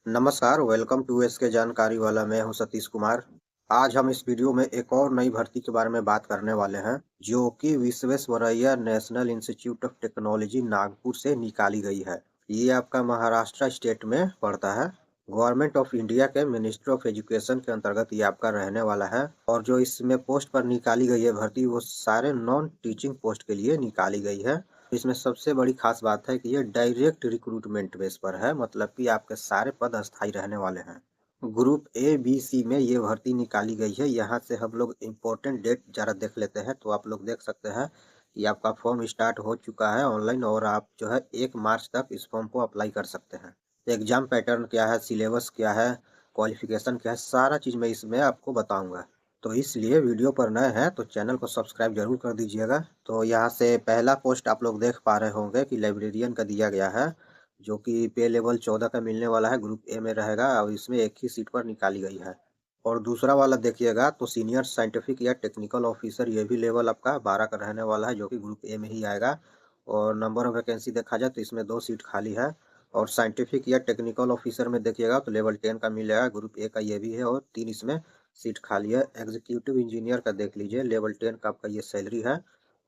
नमस्कार, welcome to S के जानकारी वाला मैं हूं सतीश कुमार। आज हम इस वीडियो में एक और नई भर्ती के बारे में बात करने वाले हैं, जो कि Visvesvaraya national institute of technology Nagpur से निकाली गई है। ये आपका महाराष्ट्र स्टेट में पड़ता है। गवर्नमेंट ऑफ इंडिया के मिनिस्ट्री ऑफ एजुकेशन के अंतर्गत ये आपका रहने वाला है। और जो इसमें पोस्ट पर निकाली गई है भर्ती, वो सारे नॉन टीचिंग पोस्ट के लिए निकाली गई है। इसमें सबसे बड़ी खास बात है कि ये डायरेक्ट रिक्रूटमेंट बेस पर है, मतलब कि आपके सारे पद अस्थायी रहने वाले हैं। ग्रुप ए बी सी में ये भर्ती निकाली गई है। यहाँ से हम लोग इम्पोर्टेंट डेट जरा देख लेते हैं, तो आप लोग देख सकते हैं कि आपका फॉर्म स्टार्ट हो चुका है ऑनलाइन, और आप जो है 1 मार्च तक इस फॉर्म को अप्लाई कर सकते हैं। एग्जाम पैटर्न क्या है, सिलेबस क्या है, क्वालिफिकेशन क्या है, सारा चीज़ मैं इसमें आपको बताऊंगा। तो इसलिए वीडियो पर नए हैं तो चैनल को सब्सक्राइब जरूर कर दीजिएगा। तो यहाँ से पहला पोस्ट आप लोग देख पा रहे होंगे कि लाइब्रेरियन का दिया गया है, जो कि पे लेवल 14 का मिलने वाला है। ग्रुप ए में रहेगा और इसमें एक ही सीट पर निकाली गई है। और दूसरा वाला देखिएगा तो सीनियर साइंटिफिक या टेक्निकल ऑफिसर, ये भी लेवल आपका 12 का रहने वाला है, जो कि ग्रुप ए में ही आएगा। और नंबर ऑफ वैकेंसी देखा जाए तो इसमें 2 सीट खाली है। और साइंटिफिक या टेक्निकल ऑफिसर में देखिएगा तो लेवल 10 का मिलेगा, ग्रुप ए का ये भी है, और 3 इसमें सीट खाली है। एग्जीक्यूटिव इंजीनियर का देख लीजिए, लेवल 10 का आपका ये सैलरी है,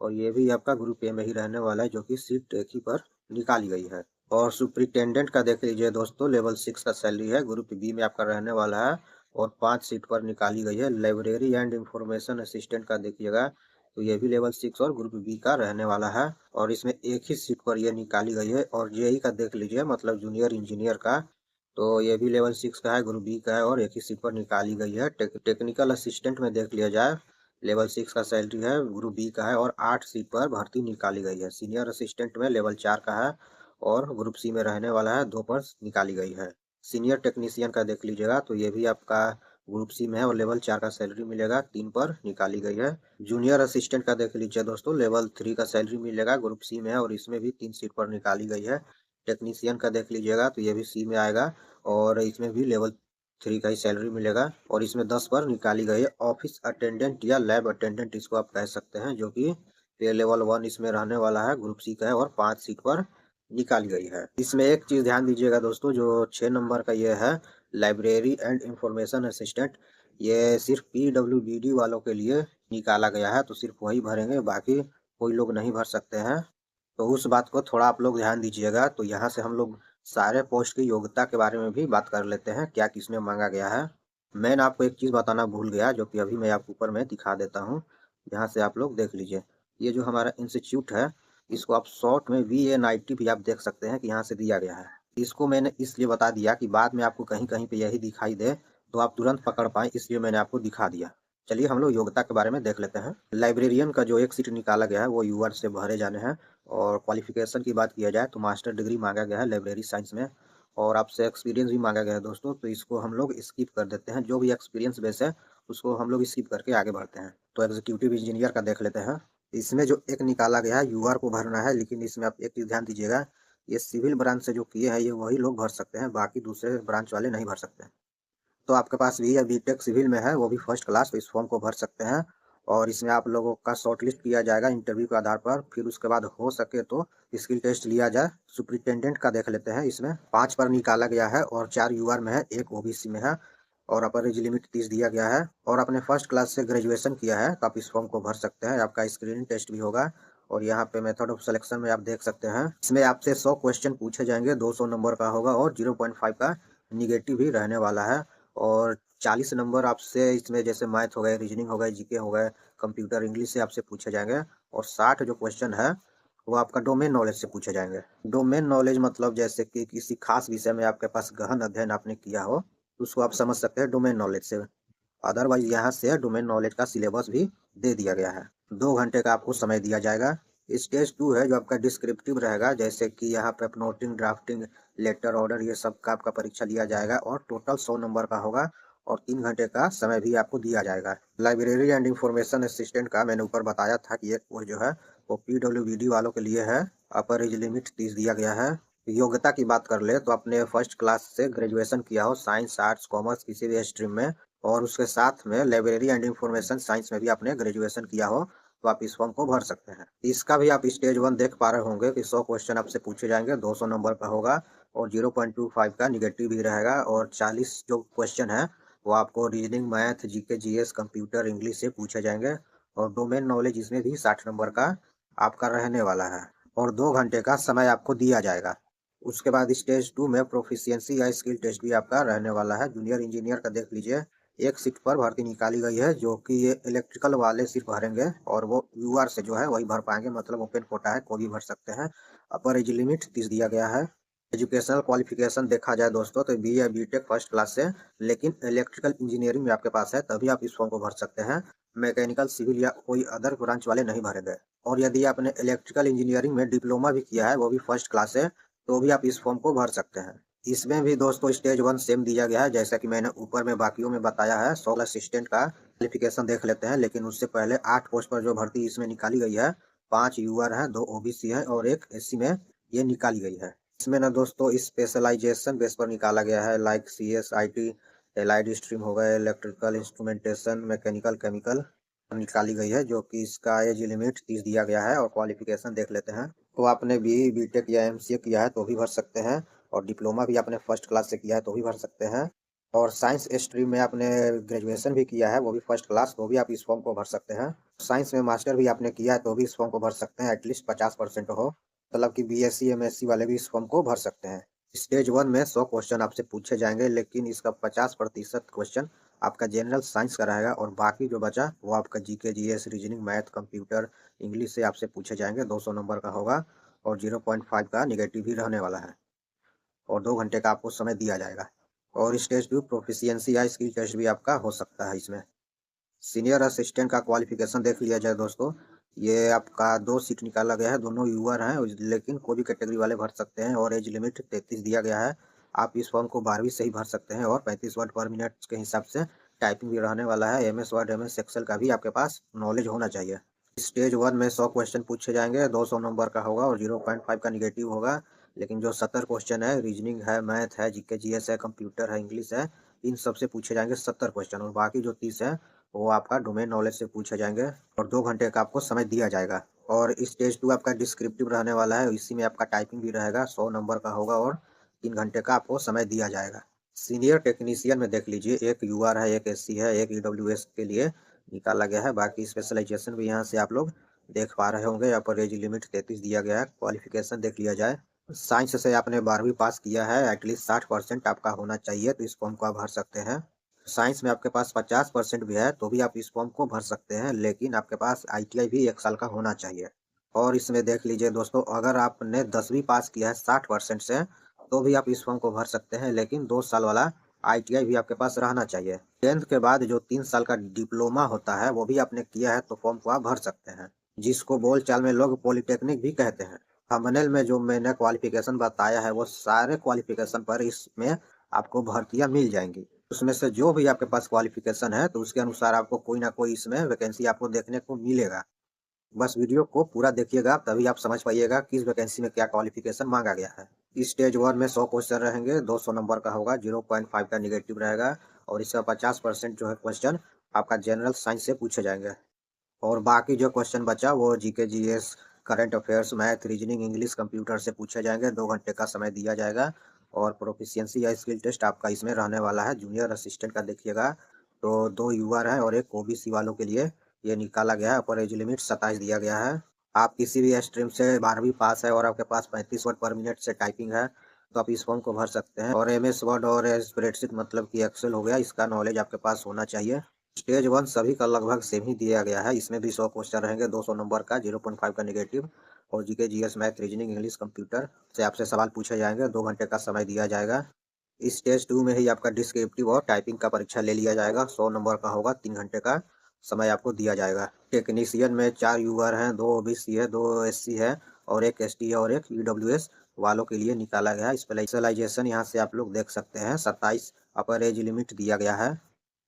और ये भी आपका ग्रुप ए में ही रहने वाला है, जो कि सीट एक ही पर निकाली गई है। और सुपरिटेंडेंट का देख लीजिए दोस्तों, लेवल 6 का सैलरी है, ग्रुप बी में आपका रहने वाला है, और 5 सीट पर निकाली गई है। लाइब्रेरी एंड इंफॉर्मेशन असिस्टेंट का देखिएगा तो ये भी लेवल 6 और ग्रुप बी का रहने वाला है, और इसमें एक ही सीट पर यह निकाली गई है। और जेई का देख लीजिए, मतलब जूनियर इंजीनियर का, तो ये भी लेवल 6 का है, ग्रुप बी का है, और एक ही सीट पर निकाली गई है। टेक्निकल असिस्टेंट में देख लिया जाए, लेवल 6 का सैलरी है, ग्रुप बी का है, और 8 सीट पर भर्ती निकाली गई है। सीनियर असिस्टेंट में लेवल 4 का है, और ग्रुप सी में रहने वाला है, 2 पर निकाली गई है। सीनियर टेक्नीशियन का देख लीजिएगा तो ये भी आपका ग्रुप सी में है, और लेवल 4 का सैलरी मिलेगा, 3 पर निकाली गई है। जूनियर असिस्टेंट का देख लीजिए दोस्तों, लेवल 3 का सैलरी मिलेगा, ग्रुप सी में है, और इसमें भी 3 सीट पर निकाली गई है। टेक्नीशियन का देख लीजिएगा तो ये भी सी में आएगा, और इसमें भी लेवल 3 का ही सैलरी मिलेगा, और इसमें 10 पर निकाली गई है। ऑफिस अटेंडेंट या लैब अटेंडेंट इसको आप कह सकते हैं, जो कि पे लेवल 1 इसमें रहने वाला है, ग्रुप सी का है, और 5 सीट पर निकाली गई है। इसमें एक चीज़ ध्यान दीजिएगा दोस्तों, जो 6 नंबर का ये है, लाइब्रेरी एंड इंफॉर्मेशन असिस्टेंट, ये सिर्फ पीडब्ल्यूबीडी वालों के लिए निकाला गया है, तो सिर्फ वही भरेंगे, बाकी कोई लोग नहीं भर सकते हैं। तो उस बात को थोड़ा आप लोग ध्यान दीजिएगा। तो यहाँ से हम लोग सारे पोस्ट की योग्यता के बारे में भी बात कर लेते हैं, क्या किसमें मांगा गया है। मैंने आपको एक चीज़ बताना भूल गया, जो कि अभी मैं आपको ऊपर में दिखा देता हूँ। यहाँ से आप लोग देख लीजिए, ये जो हमारा इंस्टीट्यूट है, इसको आप शॉर्ट में VNIT भी आप देख सकते हैं कि यहाँ से दिया गया है। इसको मैंने इसलिए बता दिया कि बाद में आपको कहीं कहीं पे यही दिखाई दे, तो आप तुरंत पकड़ पाएँ, इसलिए मैंने आपको दिखा दिया। चलिए हम लोग योग्यता के बारे में देख लेते हैं। लाइब्रेरियन का जो एक सीट निकाला गया है वो यूआर से भरे जाने हैं। और क्वालिफिकेशन की बात किया जाए तो मास्टर डिग्री मांगा गया है लाइब्रेरी साइंस में, और आपसे एक्सपीरियंस भी मांगा गया है दोस्तों, तो इसको हम लोग स्किप कर देते हैं। जो भी एक्सपीरियंस बेस है उसको हम लोग स्किप करके आगे बढ़ते हैं। तो एग्जीक्यूटिव इंजीनियर का देख लेते हैं। इसमें जो एक निकाला गया है, यूआर को भरना है, लेकिन इसमें आप एक चीज़ ध्यान दीजिएगा, ये सिविल ब्रांच से जो किए हैं ये वही लोग भर सकते हैं, बाकी दूसरे ब्रांच वाले नहीं भर सकते। तो आपके पास भी है, बीटेक सिविल में है, वो भी फर्स्ट क्लास, तो इस फॉर्म को भर सकते हैं। और इसमें आप लोगों का शॉर्टलिस्ट किया जाएगा इंटरव्यू के आधार पर, फिर उसके बाद हो सके तो स्किल टेस्ट लिया जाए। सुपरिटेंडेंट का देख लेते हैं। इसमें 5 पर निकाला गया है, और 4 यूआर में है, 1 ओबीसी में है, और अपर एज लिमिट 30 दिया गया है। और आपने फर्स्ट क्लास से ग्रेजुएशन किया है तो आप इस फॉर्म को भर सकते हैं। आपका स्क्रीनिंग टेस्ट भी होगा, और यहाँ पे मेथड ऑफ सिलेक्शन में आप देख सकते हैं, इसमें आपसे 100 क्वेश्चन पूछे जाएंगे, 200 नंबर का होगा, और 0.5 का निगेटिव भी रहने वाला है। और 40 नंबर आपसे इसमें जैसे मैथ हो गए, रीजनिंग हो गए, जीके हो गए, कंप्यूटर इंग्लिश से आपसे पूछे जाएंगे। और 60 जो क्वेश्चन है वो आपका डोमेन नॉलेज से पूछे जाएंगे। डोमेन नॉलेज मतलब जैसे कि किसी खास विषय में आपके पास गहन अध्ययन आपने किया हो, तो उसको आप समझ सकते हैं डोमेन नॉलेज से। अदरवाइज यहाँ से डोमेन नॉलेज का सिलेबस भी दे दिया गया है। 2 घंटे का आपको समय दिया जाएगा। स्टेज 2 है जो आपका डिस्क्रिप्टिव रहेगा, जैसे कि यहाँ पे नोटिंग, ड्राफ्टिंग, लेटर, ऑर्डर, ये सब का आपका परीक्षा लिया जाएगा, और टोटल 100 नंबर का होगा, और 3 घंटे का समय भी आपको दिया जाएगा। लाइब्रेरी एंड इंफॉर्मेशन असिस्टेंट का मैंने ऊपर बताया था कि एक पोस्ट जो है वो पीडब्ल्यूबीडी वालों के लिए है। अपर एज लिमिट 30 दिया गया है। योग्यता की बात कर ले तो आपने फर्स्ट क्लास से ग्रेजुएशन किया हो, साइंस, आर्ट्स, कॉमर्स, किसी भी स्ट्रीम में, और उसके साथ में लाइब्रेरी एंड इंफॉर्मेशन साइंस में भी आपने ग्रेजुएशन किया हो, तो आप इस फॉर्म को भर सकते हैं। इसका भी आप स्टेज 1 देख पा रहे होंगे कि 100 क्वेश्चन आपसे पूछे जाएंगे, 200 नंबर का होगा, और 0.25 का निगेटिव भी रहेगा। और 40 जो क्वेश्चन है वो आपको reasoning, math, GK, GS, computer, English से पूछे जाएंगे। और डोमेन नॉलेज इसमें भी 60 नंबर का आपका रहने वाला है। और 2 घंटे का समय आपको दिया जाएगा। उसके बाद स्टेज 2 में प्रोफिशिएंसी या स्किल टेस्ट भी आपका रहने वाला है। जूनियर इंजीनियर का देख लीजिए, एक सीट पर भर्ती निकाली गई है, जो कि ये इलेक्ट्रिकल वाले सिर्फ भरेंगे और वो यूआर से जो है वही भर पाएंगे, मतलब ओपन कोटा है, कोई भी भर सकते हैं। अपर एज लिमिट 30 दिया गया है। एजुकेशनल क्वालिफिकेशन देखा जाए दोस्तों तो बी या बी टेक फर्स्ट क्लास से, लेकिन इलेक्ट्रिकल इंजीनियरिंग में आपके पास है तभी आप इस फॉर्म को भर सकते हैं। मैकेनिकल, सिविल या कोई अदर ब्रांच वाले नहीं भरेंगे। और यदि आपने इलेक्ट्रिकल इंजीनियरिंग में डिप्लोमा भी किया है, वो भी फर्स्ट क्लास से, तो भी आप इस फॉर्म को भर सकते हैं। इसमें भी दोस्तों स्टेज 1 सेम दिया गया है, जैसा कि मैंने ऊपर में बाकियों में बताया है। सॉल असिस्टेंट का क्वालिफिकेशन देख लेते हैं, लेकिन उससे पहले 8 पोस्ट पर जो भर्ती इसमें निकाली गई है, 5 यूआर है, 2 ओबीसी है और 1 एससी में ये निकाली गई है। इसमें ना दोस्तों स्पेशलाइजेशन बेस पर निकाला गया है, like CS, IT, allied stream हो गए, इलेक्ट्रिकल इंस्ट्रूमेंटेशन, मैकेनिकल, केमिकल निकाली गई है, जो कि इसका एज लिमिट 30 दिया गया है। और क्वालिफिकेशन देख लेते हैं, तो आपने बी, बीटेक या एमसीए किया है तो भी भर सकते हैं। और डिप्लोमा भी आपने फर्स्ट क्लास से किया है तो भी भर सकते हैं। और साइंस स्ट्रीम में आपने ग्रेजुएशन भी किया है, वो भी फर्स्ट क्लास, तो भी आप इस फॉर्म को भर सकते हैं। साइंस में मास्टर भी आपने किया है तो भी इस फॉर्म को भर सकते हैं, एटलीस्ट 50% हो, मतलब कि बीएससी एमएससी वाले भी इस फॉर्म को भर सकते हैं। स्टेज 1 में 100 क्वेश्चन आपसे पूछे जाएंगे, लेकिन इसका 50% क्वेश्चन आपका जनरल साइंस का रहेगा। और बाकी जो बचा वो आपका GK, GS, reasoning, math, computer, English से आपसे पूछे जाएंगे। 200 नंबर का होगा और 0.5 का निगेटिव भी रहने वाला है। और 2 घंटे का आपको समय दिया जाएगा। और स्टेज 2 प्रोफिशिएंसी या स्किल टेस्ट भी आपका हो सकता है इसमें। सीनियर असिस्टेंट का क्वालिफिकेशन देख लिया जाए दोस्तों, ये आपका 2 सीट निकाला गया है, दोनों यूआर हैं, लेकिन कोई भी कैटेगरी वाले भर सकते हैं। और एज लिमिट 33 दिया गया है। आप इस फॉर्म को 12वीं से ही भर सकते हैं। और 35 वर्ड पर मिनट के हिसाब से टाइपिंग भी रहने वाला है। एमएस वर्ड, एमएस एक्सेल का भी आपके पास नॉलेज होना चाहिए। स्टेज 1 में 100 क्वेश्चन पूछे जाएंगे, 200 नंबर का होगा और 0.5 का निगेटिव होगा। लेकिन जो 70 क्वेश्चन है, रीजनिंग है, मैथ है, जीके जीएस है, कंप्यूटर है, इंग्लिश है, इन सब से पूछे जाएंगे 70 क्वेश्चन। और बाकी जो 30 है वो आपका डोमेन नॉलेज से पूछे जाएंगे। और 2 घंटे का आपको समय दिया जाएगा। और स्टेज 2 आपका डिस्क्रिप्टिव रहने वाला है, इसी में आपका टाइपिंग भी रहेगा, 100 नंबर का होगा और 3 घंटे का आपको समय दिया जाएगा। सीनियर टेक्नीशियन में देख लीजिए, एक यूआर है, एक एससी है, एक ईडब्ल्यूएस के लिए निकाला गया है। बाकी स्पेशलाइजेशन भी यहाँ से आप लोग देख पा रहे होंगे। यहाँ पर एज लिमिट 33 दिया गया है। क्वालिफिकेशन देख लिया जाए, साइंस से आपने 12वीं पास किया है, एटलीस्ट 60% आपका होना चाहिए, तो इस फॉर्म को आप भर सकते हैं। साइंस में आपके पास 50% भी है तो भी आप इस फॉर्म को भर सकते हैं, लेकिन आपके पास आईटीआई भी 1 साल का होना चाहिए। और इसमें देख लीजिए दोस्तों, अगर आपने 10वीं पास किया है 60% से, तो भी आप इस फॉर्म को भर सकते हैं, लेकिन 2 साल वाला आईटीआई भी आपके पास रहना चाहिए। 10th के बाद जो 3 साल का डिप्लोमा होता है वो भी आपने किया है तो फॉर्म को आप भर सकते हैं, जिसको बोलचाल में लोग पॉलिटेक्निक भी कहते हैं। थंबनेल में जो मैंने क्वालिफिकेशन बताया है वो सारे क्वालिफिकेशन पर इसमें आपको भर्तियां मिल जाएंगी। उसमें से जो भी आपके पास क्वालिफिकेशन है तो उसके अनुसार आपको कोई ना कोई इसमें वैकेंसी आपको देखने को मिलेगा। बस वीडियो को पूरा देखिएगा, तभी आप समझ पाइएगा किस वैकेंसी में क्या क्वालिफिकेशन मांगा गया है। स्टेज 1 में 100 क्वेश्चन रहेंगे, 200 नंबर का होगा, 0.5 का निगेटिव रहेगा। और इसका 50% जो है क्वेश्चन आपका जनरल साइंस से पूछे जाएंगे। और बाकी जो क्वेश्चन बचा वो GK, GS, current affairs, math, reasoning, English, computer से पूछे जाएंगे। 2 घंटे का समय दिया जाएगा। और प्रोफिशिएंसी या स्किल टेस्ट आपका इसमें रहने वाला है। जूनियर असिस्टेंट का देखिएगा तो 2 यूआर है और एक ओबीसी वालों के लिए ये निकाला गया है। अपर एज लिमिट 27 दिया गया है। आप किसी भी स्ट्रीम से 12वीं पास है और आपके पास 35 वर्ड पर मिनट से टाइपिंग है तो आप इस फॉर्म को भर सकते हैं। और एमएस वर्ड और स्प्रेडशीट मतलब कि एक्सेल हो गया, इसका नॉलेज आपके पास होना चाहिए। स्टेज 1 सभी का लगभग सेम ही दिया गया है। इसमें भी 100 क्वेश्चन रहेंगे, 200 नंबर का, 0.5 का नेगेटिव। और GK, GS, math, reasoning, English, computer से आपसे सवाल पूछे जाएंगे। 2 घंटे का समय दिया जाएगा। इस स्टेज 2 में ही आपका डिस्क्रिप्टिव और टाइपिंग का परीक्षा ले लिया जाएगा। 100 नंबर का होगा, 3 घंटे का समय आपको दिया जाएगा। टेक्नीशियन में 4 यूआर हैं, 2 ओबीसी है, 2 एससी है और 1 एसटी है और 1 ईडब्ल्यूएस वालों के लिए निकाला गया है। स्पेशलाइजेशन यहाँ से आप लोग देख सकते हैं, 27 अपर एज लिमिट दिया गया है।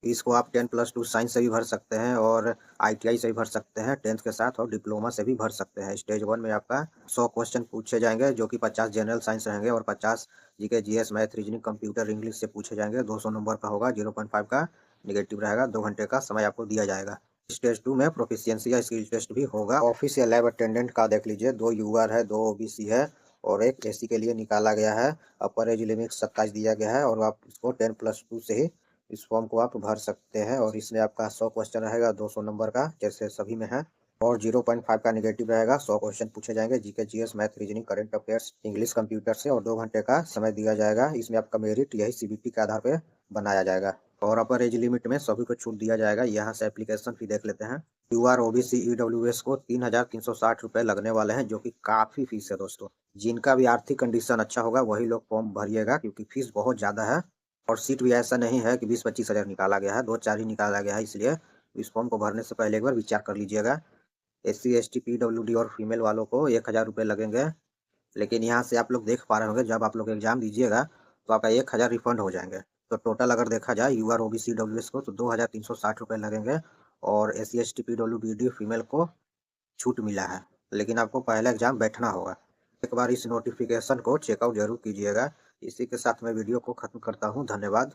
इसको आप 10+2 साइंस से भी भर सकते हैं और आईटीआई से भी भर सकते हैं 10th के साथ, और डिप्लोमा से भी भर सकते हैं। स्टेज 1 में आपका 100 क्वेश्चन पूछे जाएंगे, जो कि 50 जनरल साइंस रहेंगे और 50 GK, GS, math, reasoning, computer, English से पूछे जाएंगे। 200 नंबर का होगा, 0.5 का निगेटिव रहेगा। 2 घंटे का समय आपको दिया जाएगा। स्टेज 2 में प्रोफिशिएंसी या स्किल टेस्ट भी होगा। ऑफिस या लैब अटेंडेंट का देख लीजिए, 2 यूआर है, 2 ओबीसी है और एक एसी के लिए निकाला गया है। अपर एज लिमिट 27 दिया गया है और आप इसको 10+2 से ही इस फॉर्म को आप भर सकते हैं। और इसमें आपका 100 क्वेश्चन रहेगा 200 नंबर का, जैसे सभी में है। और 0.5 का नेगेटिव रहेगा। 100 क्वेश्चन पूछे जाएंगे, GK, GS, math, reasoning, current affairs, English, computer से, और 2 घंटे का समय दिया जाएगा। इसमें आपका मेरिट यही सीबीटी के आधार पे बनाया जाएगा। और अपर एज लिमिट में सभी को छूट दिया जाएगा। यहाँ से एप्लीकेशन फी देख लेते हैं। यूआर ओबीसी ईडब्ल्यूएस को 3,360 रुपये लगने वाले हैं, जो कि काफ़ी फीस है दोस्तों। जिनका भी आर्थिक कंडीशन अच्छा होगा वही लोग फॉर्म भरिएगा, क्योंकि फीस बहुत ज़्यादा है। और सीट भी ऐसा नहीं है कि 20-25 हज़ार निकाला गया है, 2-4 ही निकाला गया है। इसलिए इस फॉर्म को भरने से पहले एक बार विचार कर लीजिएगा। SC ST PWD और फीमेल वालों को 1,000 रुपये लगेंगे। लेकिन यहाँ से आप लोग देख पा रहे होंगे, जब आप लोग एग्जाम दीजिएगा तो आपका 1,000 रिफंड हो जाएंगे। तो टोटल अगर देखा जाए यूआर ओबीसी डब्ल्यूएस को तो 2,360 रुपये लगेंगे। और SC ST PWD फीमेल को छूट मिला है, लेकिन आपको पहला एग्जाम बैठना होगा। एक बार इस नोटिफिकेशन को चेकआउट जरूर कीजिएगा। इसी के साथ मैं वीडियो को खत्म करता हूँ। धन्यवाद।